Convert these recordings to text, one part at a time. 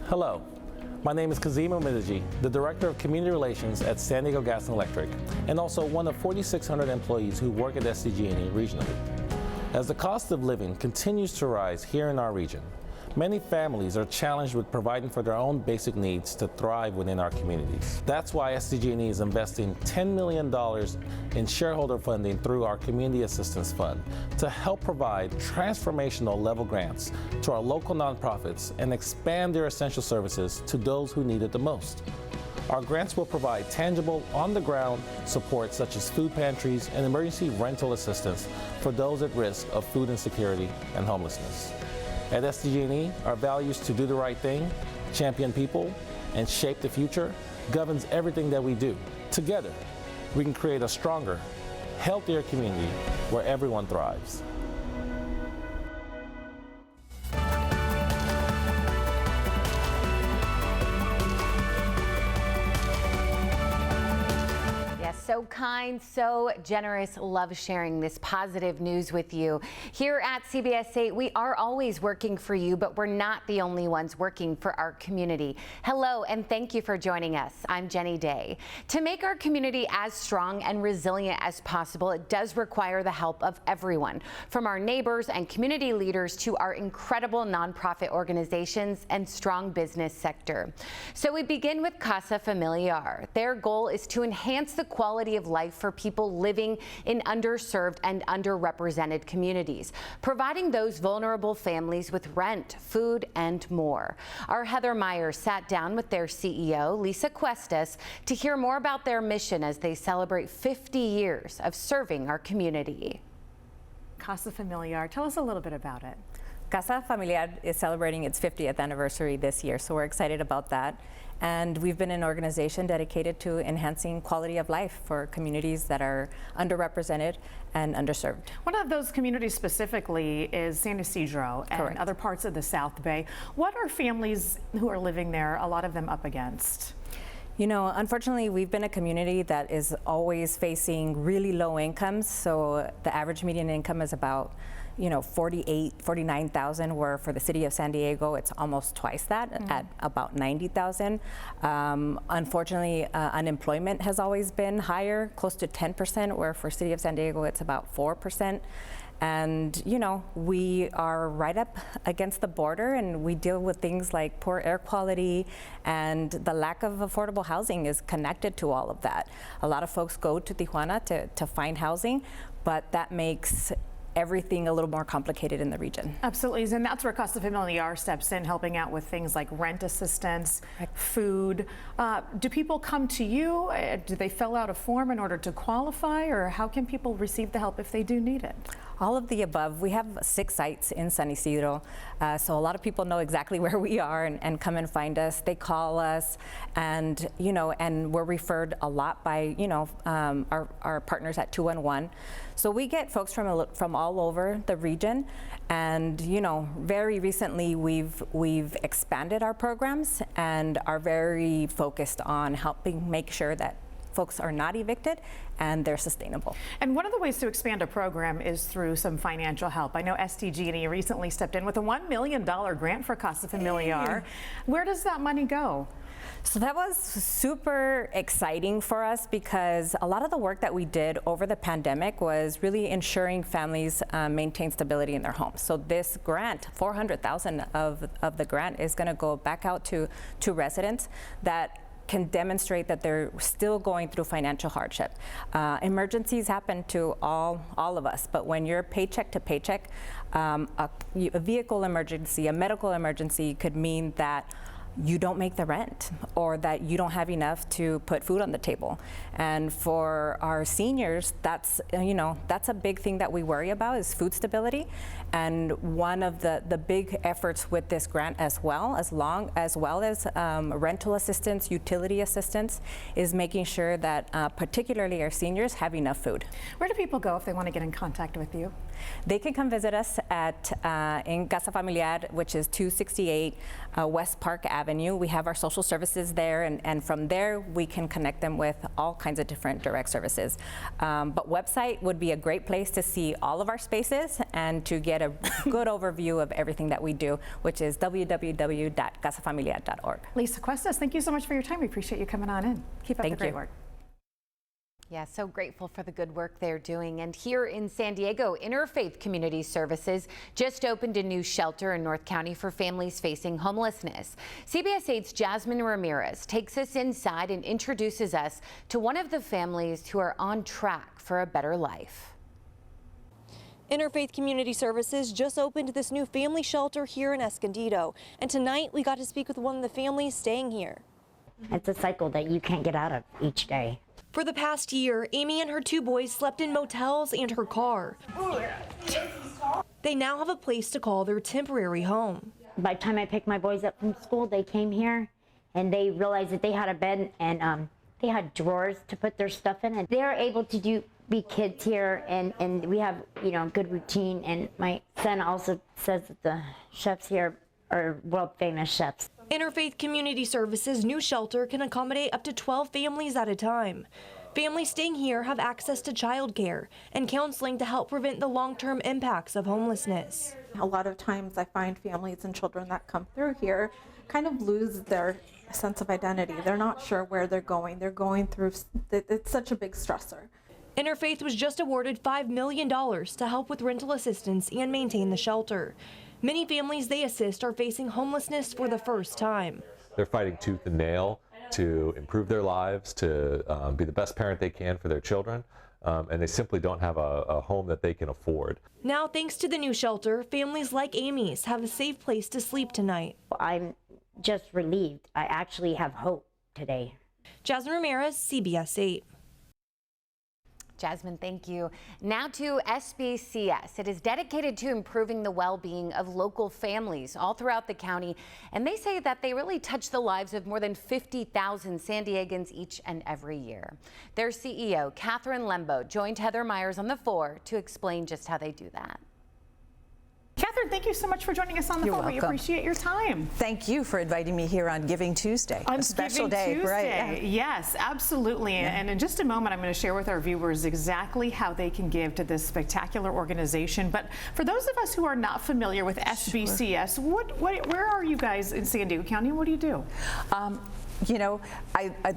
Hello, my name is Kazim Omidiji, the Director of Community Relations at San Diego Gas and Electric, and also one of 4,600 employees who work at SDG&E regionally. As the cost of living continues to rise here in our region, many families are challenged with providing for their own basic needs to thrive within our communities. That's why SDG&E is investing $10 million in shareholder funding through our Community Assistance Fund to help provide transformational level grants to our local nonprofits and expand their essential services to those who need it the most. Our grants will provide tangible, on-the-ground support such as food pantries and emergency rental assistance for those at risk of food insecurity and homelessness. At SDG&E, our values to do the right thing, champion people, and shape the future governs everything that we do. Together, we can create a stronger, healthier community where everyone thrives. So kind, so generous, love sharing this positive news with you. Here at CBS 8, we are always working for you, but we're not the only ones working for our community. Hello, and thank you for joining us. I'm Jenny Day. To make our community as strong and resilient as possible, it does require the help of everyone, from our neighbors and community leaders to our incredible nonprofit organizations and strong business sector. So we begin with Casa Familiar. Their goal is to enhance the quality of life for people living in underserved and underrepresented communities, providing those vulnerable families with rent, food, and more. Our Heather Myers sat down with their CEO, Lisa Cuestas, to hear more about their mission as they celebrate 50 years of serving our community. Casa Familiar, tell us a little bit about it. Casa Familiar is celebrating its 50th anniversary this year, so we're excited about that. And we've been an organization dedicated to enhancing quality of life for communities that are underrepresented and underserved. One of those communities specifically is San Ysidro and Correct. Other parts of the South Bay. What are families who are living there, a lot of them, up against? You know, unfortunately, we've been a community that is always facing really low incomes. So the average median income is about, 49,000, where for the city of San Diego, it's almost twice that, at about 90,000. Unfortunately, unemployment has always been higher, close to 10%, where for city of San Diego, it's about 4%. And, we are right up against the border, and we deal with things like poor air quality, and the lack of affordable housing is connected to all of that. A lot of folks go to Tijuana to find housing, but that makes everything a little more complicated in the region. Absolutely, and that's where Casa Familiar steps in, helping out with things like rent assistance, food. Do people come to you? Do they fill out a form in order to qualify, or how can people receive the help if they do need it? All of the above. We have 6 sites in San Ysidro, so a lot of people know exactly where we are and come and find us. They call us, and and we're referred a lot by our partners at 211. So we get folks from all over the region, and very recently we've expanded our programs and are very focused on helping make sure that folks are not evicted and they're sustainable. And one of the ways to expand a program is through some financial help. I know SDG&E recently stepped in with a $1 million grant for Casa Familiar. Where does that money go? So that was super exciting for us, because a lot of the work that we did over the pandemic was really ensuring families maintain stability in their homes. So this grant, $400,000 of the grant, is going to go back out to residents that can demonstrate that they're still going through financial hardship. Emergencies happen to all of us, but when you're paycheck to paycheck, a vehicle emergency, a medical emergency could mean that you don't make the rent, or that you don't have enough to put food on the table. And for our seniors, that's a big thing that we worry about, is food stability. And one of the big efforts with this grant, as well as rental assistance, utility assistance, is making sure that particularly our seniors have enough food. Where do people go if they want to get in contact with you? They can come visit us at in Casa Familiar, which is 268 West Park Avenue. We have our social services there, and from there we can connect them with all kinds of different direct services. But website would be a great place to see all of our spaces and to get a good overview of everything that we do, which is www.casafamiliar.org. Lisa Cuestas, thank you so much for your time. We appreciate you coming on in. Keep up the great work. Yeah, so grateful for the good work they're doing. And here in San Diego, Interfaith Community Services just opened a new shelter in North County for families facing homelessness. CBS 8's Jasmine Ramirez takes us inside and introduces us to one of the families who are on track for a better life. Interfaith Community Services just opened this new family shelter here in Escondido. And tonight we got to speak with one of the families staying here. It's a cycle that you can't get out of each day. For the past year, Amy and her 2 boys slept in motels and her car. They now have a place to call their temporary home. By the time I picked my boys up from school, they came here and they realized that they had a bed and they had drawers to put their stuff in, and they're able to be kids here, and we have, you know, good routine. And my son also says that the chefs here are world famous chefs. Interfaith Community Services' new shelter can accommodate up to 12 families at a time. Families staying here have access to childcare and counseling to help prevent the long-term impacts of homelessness. A lot of times I find families and children that come through here kind of lose their sense of identity. They're not sure where they're going. They're going through, it's such a big stressor. Interfaith was just awarded $5 million to help with rental assistance and maintain the shelter. Many families they assist are facing homelessness for the first time. They're fighting tooth and nail to improve their lives, to be the best parent they can for their children, and they simply don't have a home that they can afford. Now, thanks to the new shelter, families like Amy's have a safe place to sleep tonight. I'm just relieved. I actually have hope today. Jasmine Ramirez, CBS 8. Jasmine, thank you. Now to SBCS. It is dedicated to improving the well-being of local families all throughout the county, and they say that they really touch the lives of more than 50,000 San Diegans each and every year. Their CEO, Catherine Lembo, joined Heather Myers on the 4 to explain just how they do that. Catherine, thank you so much for joining us on the phone. We appreciate your time. Thank you for inviting me here on Giving Tuesday. On a special Giving day, Tuesday. right? Yeah. Yes, absolutely. Yeah. And in just a moment, I'm going to share with our viewers exactly how they can give to this spectacular organization. But for those of us who are not familiar with SBCS, where are you guys in San Diego County? What do you do? You know,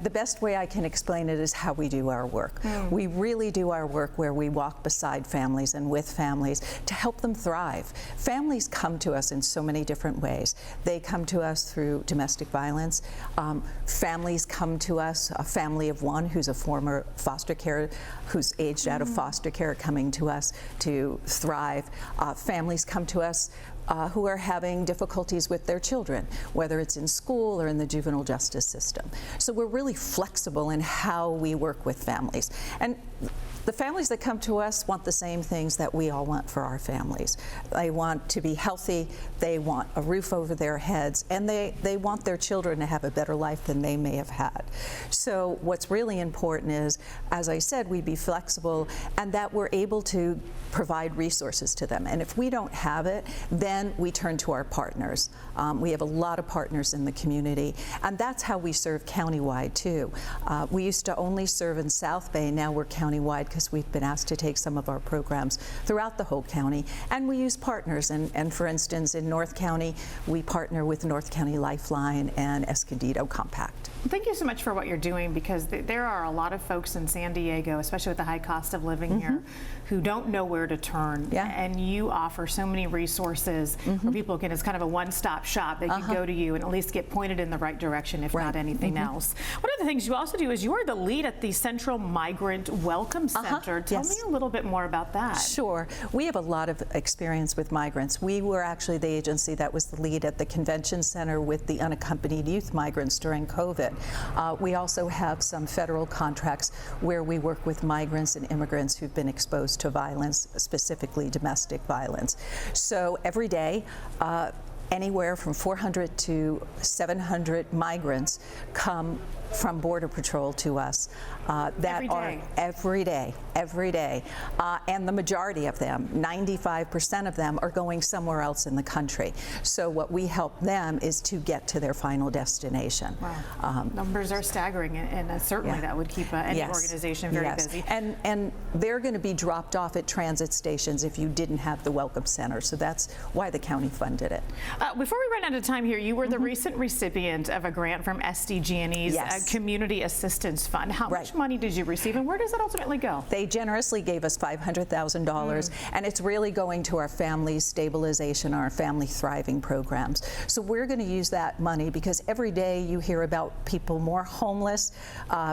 the best way I can explain it is how we do our work. We really do our work where we walk beside families and with families to help them thrive. Families come to us in so many different ways. They come to us through domestic violence. Families come to us, a family of one who's a former foster care, who's aged out of foster care, coming to us to thrive. Families come to us who are having difficulties with their children, whether it's in school or in the juvenile justice system. So we're really flexible in how we work with families. And the families that come to us want the same things that we all want for our families. They want to be healthy, they want a roof over their heads, and they want their children to have a better life than they may have had. So what's really important is, as I said, we be flexible and that we're able to provide resources to them. And if we don't have it, then we turn to our partners. We have a lot of partners in the community, and that's how we serve countywide too. We used to only serve in South Bay, now we're countywide because we've been asked to take some of our programs throughout the whole county, and we use partners. And for instance, in North County, we partner with North County Lifeline and Escondido Compact. Thank you so much for what you're doing, because there are a lot of folks in San Diego, especially with the high cost of living here, who don't know where to turn. Yeah. And you offer so many resources where people can, it's kind of a one-stop shop. They can go to you and at least get pointed in the right direction, if not anything else. One of the things you also do is you are the lead at the Central Migrant Welcome Center. Tell me a little bit more about that. Sure. We have a lot of experience with migrants. We were actually the agency that was the lead at the convention center with the unaccompanied youth migrants during COVID. We also have some federal contracts where we work with migrants and immigrants who've been exposed to violence, specifically domestic violence. So every day, anywhere from 400 to 700 migrants come from Border Patrol to us that are every day, and the majority of them, 95% of them, are going somewhere else in the country. So what we help them is to get to their final destination. Wow. Numbers are staggering, and certainly that would keep any organization very busy. And they're going to be dropped off at transit stations if you didn't have the Welcome Center. So that's why the county funded it. Before we run out of time here, you were the recent recipient of a grant from SDG&E's Community Assistance Fund. How much money did you receive, and where does it ultimately go? They generously gave us $500,000, and it's really going to our family stabilization, our family thriving programs. So we're going to use that money because every day you hear about people more homeless,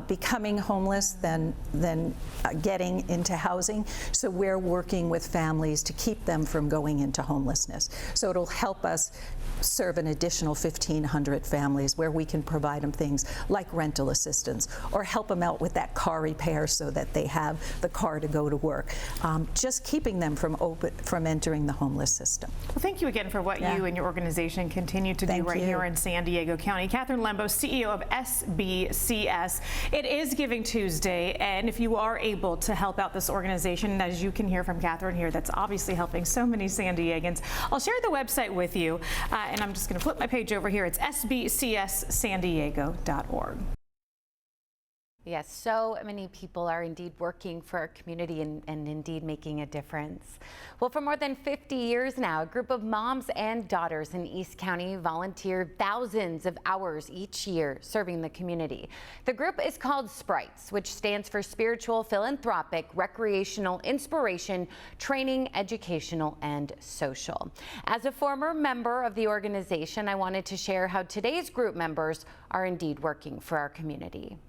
becoming homeless than getting into housing. So we're working with families to keep them from going into homelessness. So it'll help us serve an additional 1,500 families where we can provide them things like rental assistance or help them out with that car repair so that they have the car to go to work. Just keeping them from entering the homeless system. Well, thank you again for what you and your organization continue to do here in San Diego County. Catherine Lembo, CEO of SBCS. It is Giving Tuesday, and if you are able to help out this organization, as you can hear from Catherine here, that's obviously helping so many San Diegans. I'll share the website with you, and I'm just going to flip my page over here. It's sbcssandiego.org. Yes, so many people are indeed working for our community and indeed making a difference. Well, for more than 50 years now, a group of moms and daughters in East County volunteer thousands of hours each year serving the community. The group is called Sprites, which stands for Spiritual, Philanthropic, Recreational, Inspiration, Training, Educational, and Social. As a former member of the organization, I wanted to share how today's group members are indeed working for our community.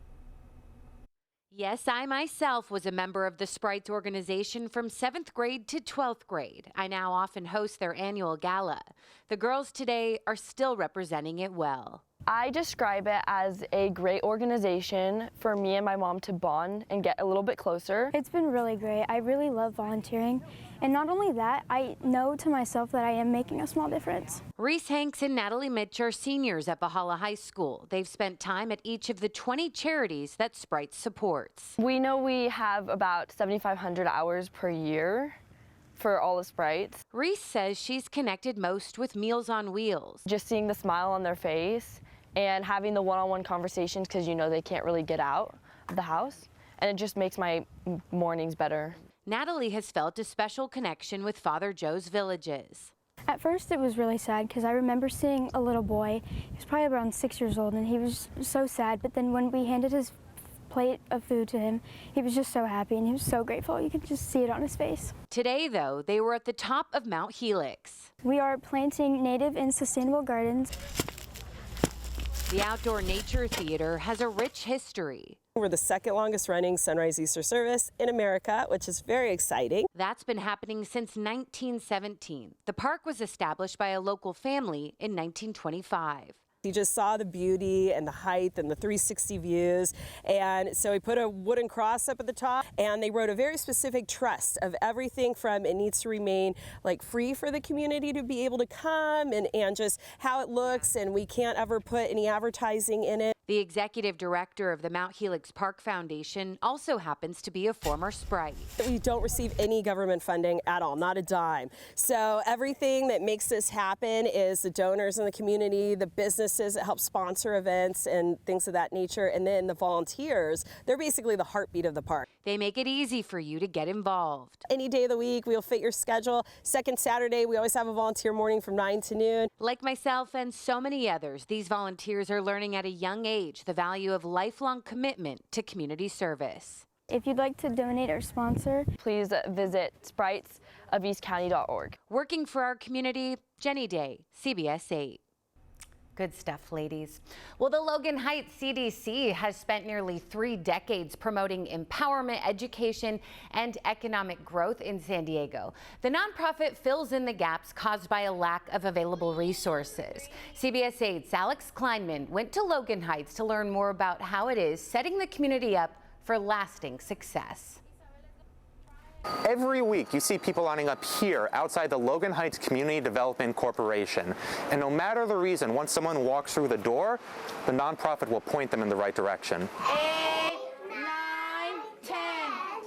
Yes, I myself was a member of the Sprites organization from 7th grade to 12th grade. I now often host their annual gala. The girls today are still representing it well. I describe it as a great organization for me and my mom to bond and get a little bit closer. It's been really great. I really love volunteering. And not only that, I know to myself that I am making a small difference. Reese Hanks and Natalie Mitch are seniors at Valhalla High School. They've spent time at each of the 20 charities that Sprites supports. We know we have about 7,500 hours per year for all the Sprites. Reese says she's connected most with Meals on Wheels. Just seeing the smile on their face and having the one-on-one conversations because you know they can't really get out of the house. And it just makes my mornings better. Natalie has felt a special connection with Father Joe's Villages. At first it was really sad because I remember seeing a little boy, he was probably around 6 years old, and he was so sad, but then when we handed his plate of food to him, he was just so happy and he was so grateful. You could just see it on his face. Today, though, they were at the top of Mount Helix. We are planting native and sustainable gardens. The Outdoor Nature Theater has a rich history. We're the second longest running sunrise Easter service in America, which is very exciting. That's been happening since 1917. The park was established by a local family in 1925. He just saw the beauty and the height and the 360 views, and so he put a wooden cross up at the top, and they wrote a very specific trust of everything from it needs to remain like free for the community to be able to come and just how it looks, and we can't ever put any advertising in it. The executive director of the Mount Helix Park Foundation also happens to be a former Sprite. We don't receive any government funding at all, not a dime. So everything that makes this happen is the donors in the community, the businesses that help sponsor events and things of that nature, and then the volunteers. They're basically the heartbeat of the park. They make it easy for you to get involved. Any day of the week, we'll fit your schedule. Second Saturday, we always have a volunteer morning from 9 to noon. Like myself and so many others, these volunteers are learning at a young age the value of lifelong commitment to community service. If you'd like to donate or sponsor, please visit spritesofeastcounty.org. Working for our community, Jenny Day, CBS 8. Good stuff, ladies. Well, the Logan Heights CDC has spent nearly 3 decades promoting empowerment, education, and economic growth in San Diego. The nonprofit fills in the gaps caused by a lack of available resources. CBS 8's Alex Kleinman went to Logan Heights to learn more about how it is setting the community up for lasting success. Every week you see people lining up here outside the Logan Heights Community Development Corporation. And no matter the reason, once someone walks through the door, the nonprofit will point them in the right direction. 8, 9, 10.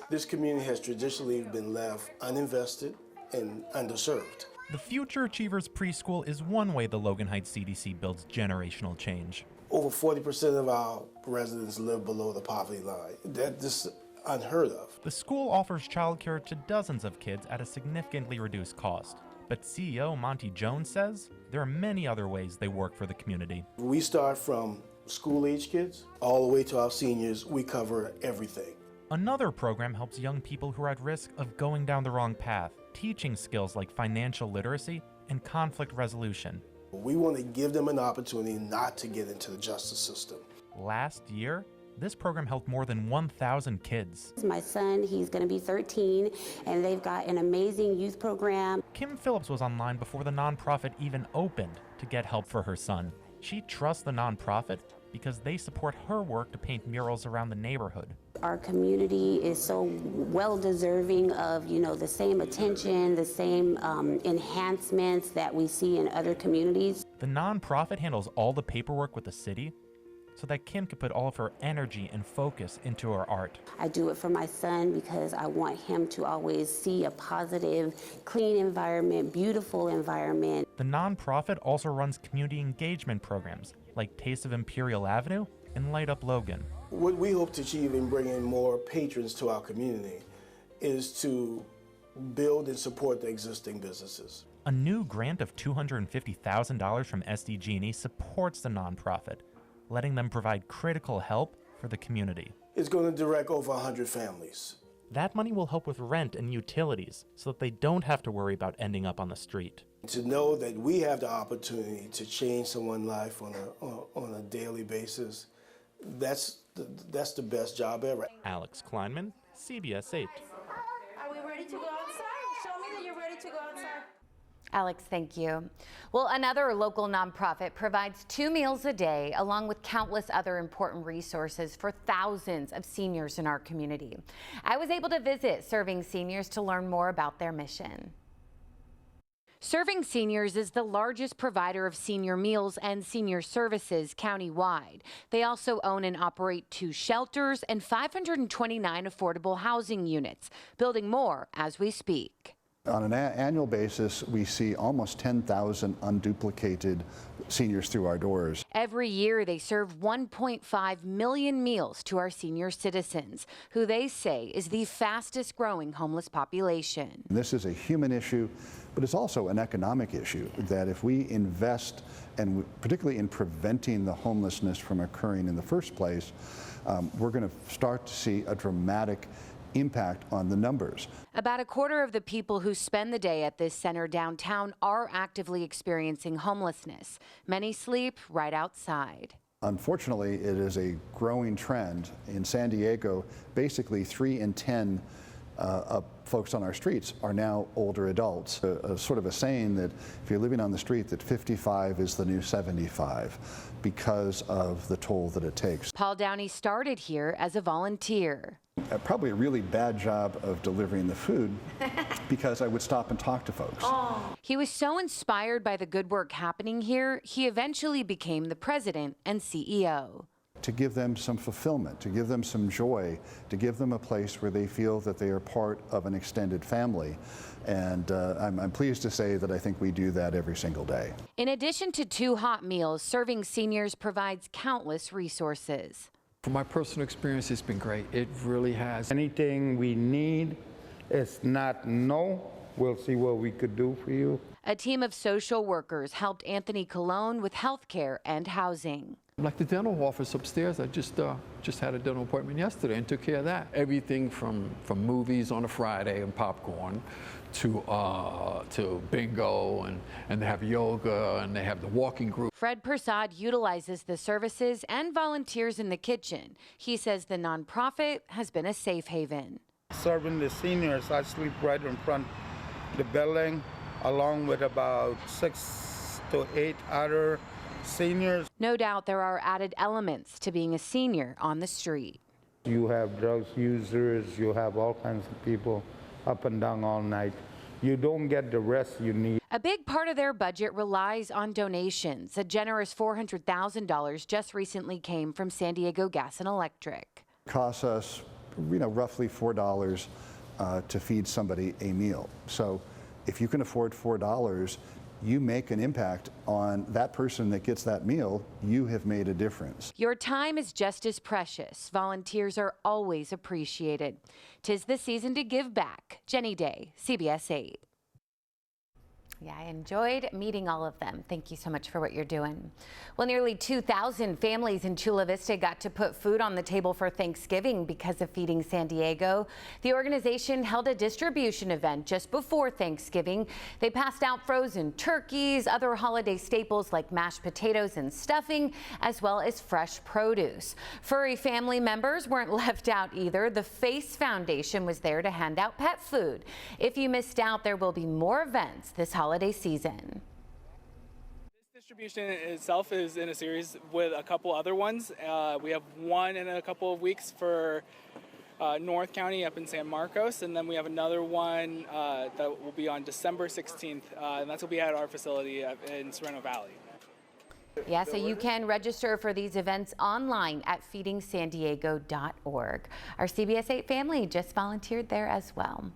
This community has traditionally been left uninvested and underserved. The Future Achievers Preschool is one way the Logan Heights CDC builds generational change. Over 40% of our residents live below the poverty line. That's unheard of. The school offers childcare to dozens of kids at a significantly reduced cost. But CEO Monty Jones says there are many other ways they work for the community. We start from school-age kids all the way to our seniors. We cover everything. Another program helps young people who are at risk of going down the wrong path, teaching skills like financial literacy and conflict resolution. We want to give them an opportunity not to get into the justice system. Last year, this program helped more than 1,000 kids. My son, he's going to be 13, and they've got an amazing youth program. Kim Phillips was online before the nonprofit even opened to get help for her son. She trusts the nonprofit because they support her work to paint murals around the neighborhood. Our community is so well deserving of, the same attention, the same enhancements that we see in other communities. The nonprofit handles all the paperwork with the city so that Kim could put all of her energy and focus into her art. I do it for my son because I want him to always see a positive, clean environment, beautiful environment. The nonprofit also runs community engagement programs like Taste of Imperial Avenue and Light Up Logan. What we hope to achieve in bringing more patrons to our community is to build and support the existing businesses. A new grant of $250,000 from SDG&E supports the nonprofit, letting them provide critical help for the community. It's going to direct over 100 families. That money will help with rent and utilities so that they don't have to worry about ending up on the street. To know that we have the opportunity to change someone's life on a daily basis, that's the best job ever. Alex Kleinman, CBS 8. Are we ready to go outside? Show me that you're ready to go outside. Alex, thank you. Well, another local nonprofit provides 2 meals a day, along with countless other important resources for thousands of seniors in our community. I was able to visit Serving Seniors to learn more about their mission. Serving Seniors is the largest provider of senior meals and senior services countywide. They also own and operate 2 shelters and 529 affordable housing units, building more as we speak. On an annual basis, we see almost 10,000 unduplicated seniors through our doors. Every year, they serve 1.5 million meals to our senior citizens, who they say is the fastest growing homeless population. This is a human issue, but it's also an economic issue, that if we invest, and particularly in preventing the homelessness from occurring in the first place, we're going to start to see a dramatic impact on the numbers. About a quarter of the people who spend the day at this center downtown are actively experiencing homelessness. Many sleep right outside. Unfortunately, it is a growing trend. In San Diego, basically 3 in 10 folks on our streets are now older adults. Sort of a saying that if you're living on the street, that 55 is the new 75 because of the toll that it takes. Paul Downey started here as a volunteer. Probably a really bad job of delivering the food because I would stop and talk to folks. He was so inspired by the good work happening here, he eventually became the president and CEO. To give them some fulfillment, to give them some joy, to give them a place where they feel that they are part of an extended family. And I'm pleased to say that I think we do that every single day. In addition to 2 hot meals, Serving Seniors provides countless resources. From my personal experience, it's been great. It really has. Anything we need, it's not no. We'll see what we could do for you. A team of social workers helped Anthony Colon with health care and housing. Like the dental office upstairs, I just had a dental appointment yesterday and took care of that. Everything from movies on a Friday and popcorn to bingo, and they have yoga, and they have the walking group. Fred Prasad utilizes the services and volunteers in the kitchen. He says the nonprofit has been a safe haven. Serving the seniors, I sleep right in front of the building, along with about 6 to 8 other seniors. No doubt there are added elements to being a senior on the street. You have drugs users, you have all kinds of people up and down all night. You don't get the rest you need. A big part of their budget relies on donations. A generous $400,000 just recently came from San Diego Gas and Electric. Costs us, roughly $4 to feed somebody a meal. So if you can afford $4, you make an impact on that person that gets that meal. You have made a difference. Your time is just as precious. Volunteers are always appreciated. 'Tis the season to give back. Jenny Day, CBS 8. Yeah, I enjoyed meeting all of them. Thank you so much for what you're doing. Well, nearly 2,000 families in Chula Vista got to put food on the table for Thanksgiving because of Feeding San Diego. The organization held a distribution event just before Thanksgiving. They passed out frozen turkeys, other holiday staples like mashed potatoes and stuffing, as well as fresh produce. Furry family members weren't left out either. The Face Foundation was there to hand out pet food. If you missed out, there will be more events this holiday season. This distribution itself is in a series with a couple other ones. We have one in a couple of weeks for North County up in San Marcos, and then we have another one that will be on December 16th, and that's will be at our facility in Sereno Valley. Yeah, so you can register for these events online at feedingsandiego.org. Our CBS 8 family just volunteered there as well.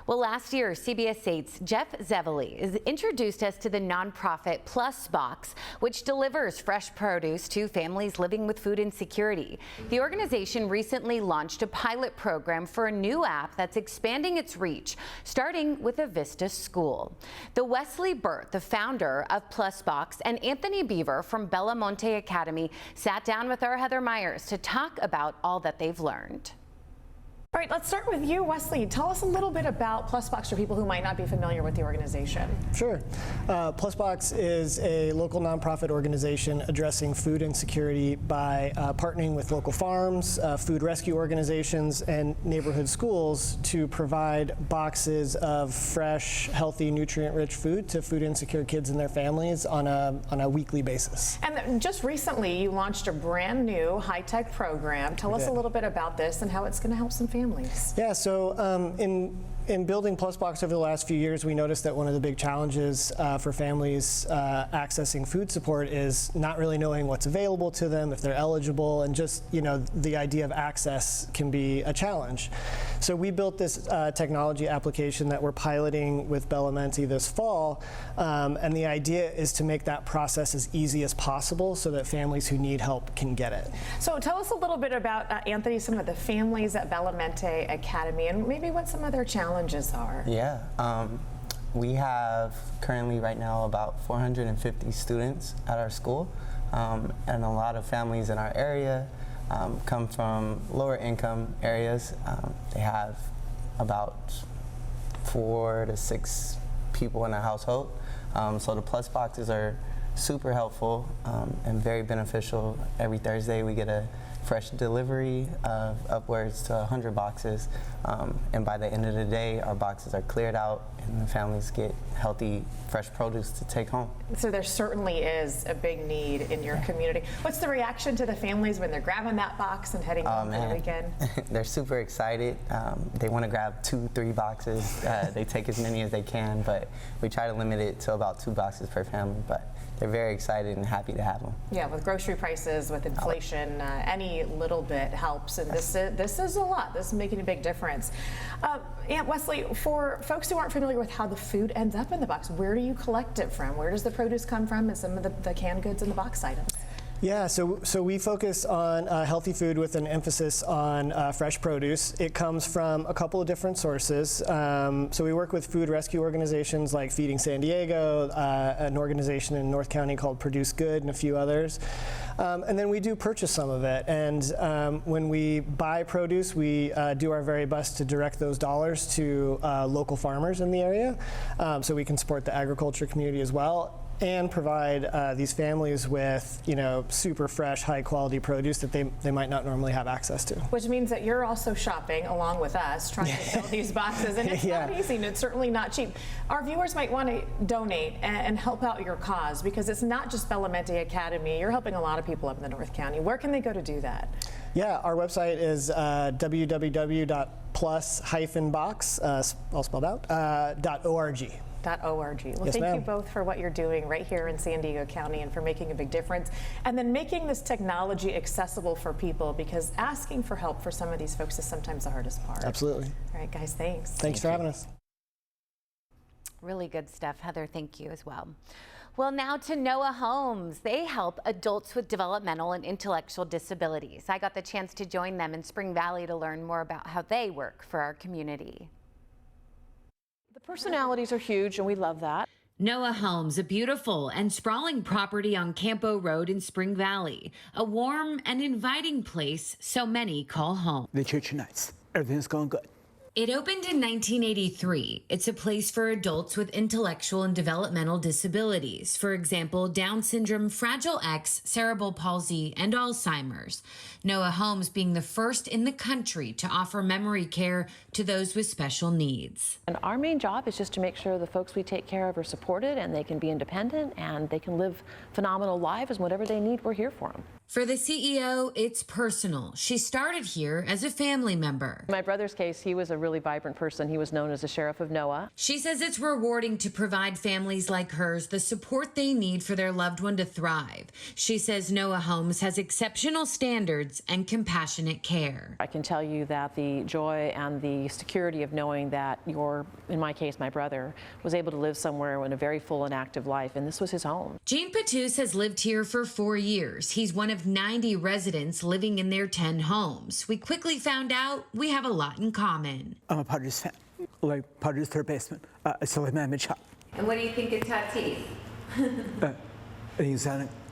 Well, last year, CBS 8's Jeff Zevely introduced us to the nonprofit Plus Box, which delivers fresh produce to families living with food insecurity. The organization recently launched a pilot program for a new app that's expanding its reach, starting with a Vista school. The Wesley Burt, the founder of Plus Box, and Anthony Beaver from Belamonte Academy sat down with our Heather Myers to talk about all that they've learned. All right, let's start with you, Wesley. Tell us a little bit about Plusbox for people who might not be familiar with the organization. Sure. Plusbox is a local nonprofit organization addressing food insecurity by partnering with local farms, food rescue organizations, and neighborhood schools to provide boxes of fresh, healthy, nutrient-rich food to food insecure kids and their families on a weekly basis. And just recently, you launched a brand new high-tech program. Tell us a little bit about this and how it's going to help some families. Yeah, so in building Plusbox over the last few years, we noticed that one of the big challenges for families accessing food support is not really knowing what's available to them, if they're eligible, and just, the idea of access can be a challenge. So we built this technology application that we're piloting with Belamonte this fall, and the idea is to make that process as easy as possible so that families who need help can get it. So tell us a little bit about, Anthony, some of the families at Belamonte Academy and maybe what some of their challenges are. Yeah, we have currently right now about 450 students at our school, and a lot of families in our area come from lower income areas. They have about 4 to 6 people in a household, so the Plus Boxes are super helpful and very beneficial. Every Thursday we get a fresh delivery of upwards to 100 boxes, and by the end of the day our boxes are cleared out and the families get healthy, fresh produce to take home. So there certainly is a big need in your community. What's the reaction to the families when they're grabbing that box and heading home for the weekend? They're super excited. They want to grab 2-3 boxes. They take as many as they can, but we try to limit it to about 2 boxes per family. But they're very excited and happy to have them. Yeah, with grocery prices, with inflation, any little bit helps, and this is a lot. This is making a big difference. Aunt Wesley, for folks who aren't familiar with how the food ends up in the box, where do you collect it from? Where does the produce come from and some of the canned goods and the box items? Yeah, so we focus on healthy food with an emphasis on fresh produce. It comes from a couple of different sources. So we work with food rescue organizations like Feeding San Diego, an organization in North County called Produce Good, and a few others. And then we do purchase some of it. And when we buy produce, we do our very best to direct those dollars to local farmers in the area, so we can support the agriculture community as well, and provide these families with, super fresh, high-quality produce that they might not normally have access to. Which means that you're also shopping along with us, trying to fill these boxes, and it's not easy, and it's certainly not cheap. Our viewers might want to donate and help out your cause, because it's not just Belamonte Academy. You're helping a lot of people up in the North County. Where can they go to do that? Yeah, our website is www.plusbox.org. plus-box, all spelled out, .org. .org. Well, Yes, thank ma'am. you both for what you're doing right here in San Diego County and for making a big difference. And then making this technology accessible for people, because asking for help for some of these folks is sometimes the hardest part. Absolutely. All right, guys, thanks. Thanks for having us. Really good stuff, Heather. Thank you as well. Well, now to Noah Homes. They help adults with developmental and intellectual disabilities. I got the chance to join them in Spring Valley to learn more about how they work for our community. The personalities are huge, and we love that. Noah Homes, a beautiful and sprawling property on Campo Road in Spring Valley, a warm and inviting place so many call home. The church nights, everything's going good. It opened in 1983. It's a place for adults with intellectual and developmental disabilities. For example, Down syndrome, Fragile X, cerebral palsy, and Alzheimer's. Noah Homes being the first in the country to offer memory care to those with special needs. And our main job is just to make sure the folks we take care of are supported and they can be independent and they can live phenomenal lives, and whatever they need, we're here for them. For the CEO, it's personal. She started here as a family member. In my brother's case, he was a really vibrant person. He was known as the Sheriff of Noah. She says it's rewarding to provide families like hers the support they need for their loved one to thrive. She says Noah Homes has exceptional standards and compassionate care. I can tell you that the joy and the security of knowing that in my case, my brother, was able to live somewhere in a very full and active life, and this was his home. Gene Patus has lived here for 4 years. He's one of 90 residents living in their 10 homes. We quickly found out we have a lot in common. I'm a Padres fan, like Padres third baseman. I still like my image shot. And what do you think of Tatis?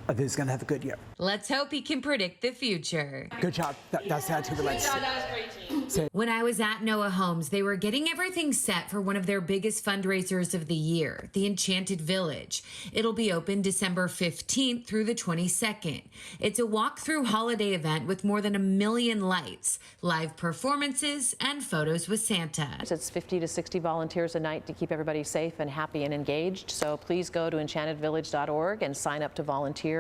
I think he's going to have a good year. Let's hope he can predict the future. Good job. That's how to the right. When I was at Noah Homes, they were getting everything set for one of their biggest fundraisers of the year, the Enchanted Village. It'll be open December 15th through the 22nd. It's a walk-through holiday event with more than 1 million lights, live performances, and photos with Santa. It's 50 to 60 volunteers a night to keep everybody safe and happy and engaged. So please go to enchantedvillage.org and sign up to volunteer.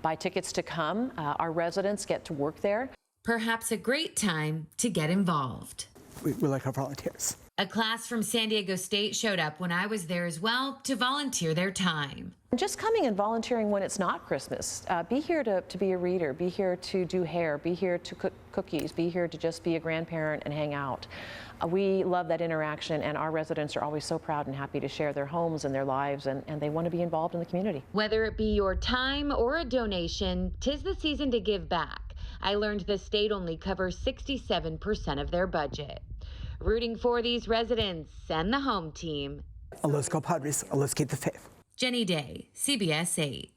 Buy tickets to come. Our residents get to work there. Perhaps a great time to get involved. We like our volunteers. A class from San Diego State showed up when I was there as well to volunteer their time. Just coming and volunteering when it's not Christmas. Be here to be a reader, be here to do hair, be here to cook cookies, be here to just be a grandparent and hang out. We love that interaction, and our residents are always so proud and happy to share their homes and their lives, and they want to be involved in the community. Whether it be your time or a donation, 'tis the season to give back. I learned the state only covers 67% of their budget. Rooting for these residents and the home team. Let's go Padres. Let's keep the faith. Jenny Day, CBS 8.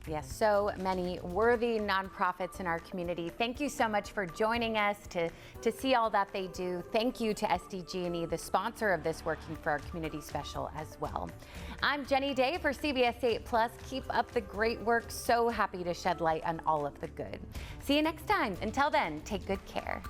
Yes, so many worthy nonprofits in our community. Thank you so much for joining us to see all that they do. Thank you to SDG&E, the sponsor of this Working for Our Community special as well. I'm Jenny Day for CBS 8 Plus. Keep up the great work. So happy to shed light on all of the good. See you next time. Until then, take good care.